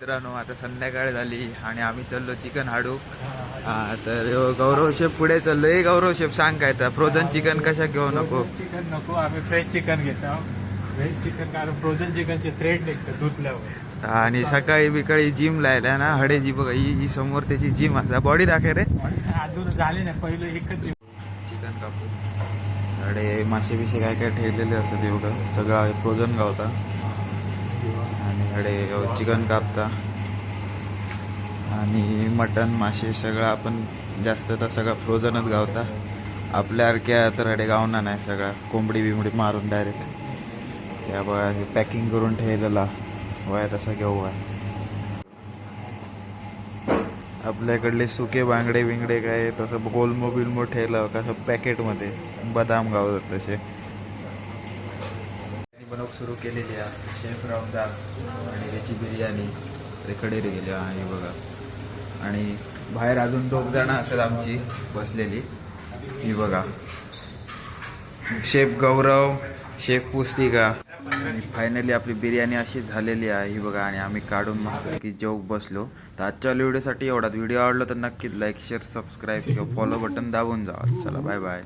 मित्रांनो आता संध्याकाळ झाली आणि आम्ही चाललो चिकन हाडू. तर गौरव शेफ पुढे चाललोय. गौरव शेफ सांग काय तर फ्रोझन चिकन कशा घेऊ नको. चिकन नको, आम्ही फ्रेश चिकन घेतो. व्हेज चिकन कारण फ्रोझन चिकनचे थ्रेड निघतं धुतल्यावर. आणि सकाळी बिकाळी जिम लायला ना हडेजी बघा ही समोर त्याची जिम असा बॉडी दाखव रे. अजून झाले नाही, पहिलं एकच चिकन कापू हडे मासे बिशे काय काय ठेवलेले असतात एवढं सगळं फ्रोझन गावता. आणि हडे चिकन कापता आणि मटन मासे सगळं आपण जास्त तर सगळं फ्रोझनच गावता. आपल्यासारख्या तर हडे गावना नाही, सगळा कोंबडी बिंबडी मारून डायरेक्ट त्या बघा हे पॅकिंग करून ठेवलेला वया तसा घेऊ आहे. आपल्याकडले सुके बांगडे बिंगडे काय तसं गोलमो बिलमो ठेवलं कसं पॅकेटमध्ये बदाम गावतात तसे. बनवूक सुरू केलेली आहे शेफ रावदार आणि त्याची बिर्याणी रेकडे गेली आहे बघा. आणि बाहेर अजून 2 जण असतात आमची बसलेली ही बघा. शेफ गौरव, शेफ पुस्तिका. आणि फायनली आपली बिर्याणी अशी झालेली आहे ही बघा. आणि आम्ही काढून मस्त की जेवूक बसलो. तर आजच्या व्हिडिओसाठी एवढाच. व्हिडिओ आवडला तर नक्कीच लाईक शेअर सबस्क्राईब किंवा फॉलो बटन दाबून जा. चला बाय बाय.